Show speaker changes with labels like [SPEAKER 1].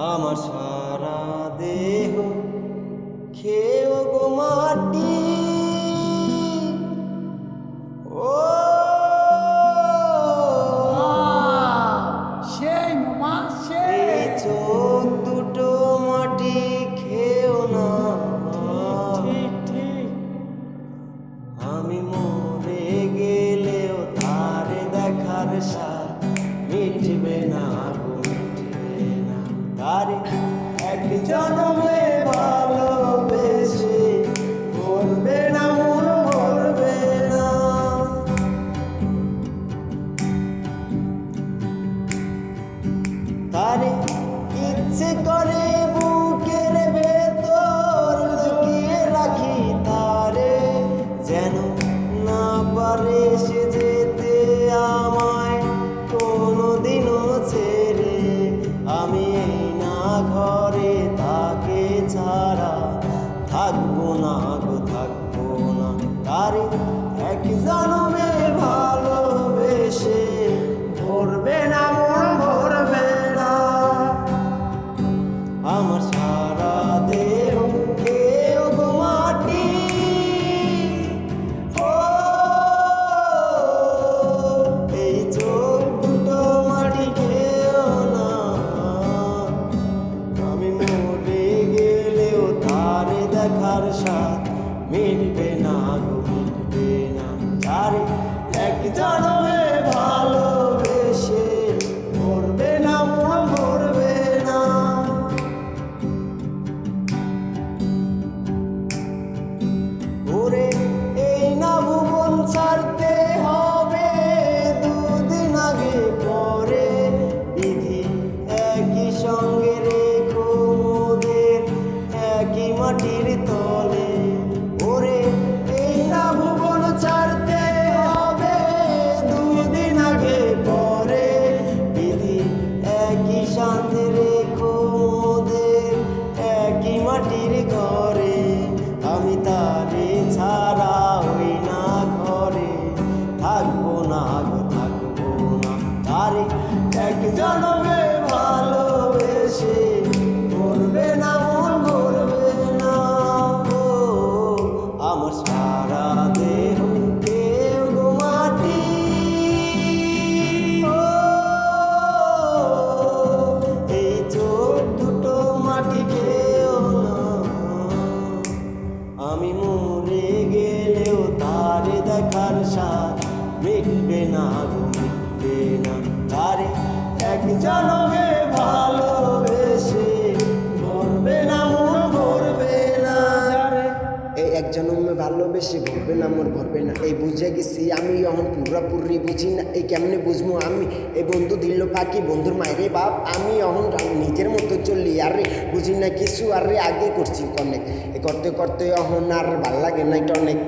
[SPEAKER 1] আমার সারা দেহ খেয়েও গো মাটি। ও
[SPEAKER 2] সেই মামা
[SPEAKER 1] এই চোখ দুটো মাটি খেও না।
[SPEAKER 2] ঠিক ঠিক
[SPEAKER 1] আমি মরে গেলেও তার দেখার স্বাদ মিটবে না গো, মিটবে না। তার এক জন্মে ভালোবেসে মরবে না, মন মরবে না। তারে ইচ্ছে করে বুকের ভেতর লুকিয়ে রাখি তারে, যেন না পারে সে যেতে আমায় কোনোদিনও ছেড়ে। আমি এই না ঘরে তাকে ছাড়া থাকবো না গো, থাকবো না। তারে এক জন্মে ভালোবেসে ভরবে না, মন ভরবে না। আমার সারা দেহ খেয়েও গো মাটি। ও এই চোখ দুটো মাটি খেয়েও না। আমি মরে গেলেও তার দেখার স্বাদ মিটবে না গো, মিটবে না। তারে এক জন্মে ভালোবেসে মরবে না, মন মরবে না। ওরে এই না ভুবন ছাড়তে হবে দুদিন আগে পরে, বিধি একই সঙ্গে রেখো মোদের একই মাটির তলে। ওরে এই না ভুবন ছাড়তে হবে দুদিন আগে পরে, বিধি একই সাথে রেখো মোদের একই মাটির ঘরে। আমি তারে ছাড়া ওই না ঘরে থাকবো না গো, থাকবো না। তারে এক জন্মে ভালোবেসে মরবে না, মন মরবে না। ও আমার সারা দেহ খেয়েও গো মাটি। ও এই চোখ দুটো মাটি খেয়েও না। আমি মরে গেলেও তার দেখার স্বাদ মিটবে না গো, মিটবে না। তারে এক জন্মে ভালোবেসে মরবে না, মন ভরবে না।
[SPEAKER 3] এই এক জন্মে ভালোবেসে ভরবে না, মোর ভরবে না। এই বুঝে গেছি আমি এখন পুরাপুরি বুঝি না, এই কেমনে বুঝবো আমি। এই বন্ধু দিল পাখি বন্ধুর মায়েরে বাপ, আমি এখন নিজের মতো চলি। আরে বুঝি না কিছু, আরে আগে করছি অনেক, এ করতে করতে এখন আর ভাল লাগে না এটা অনেক।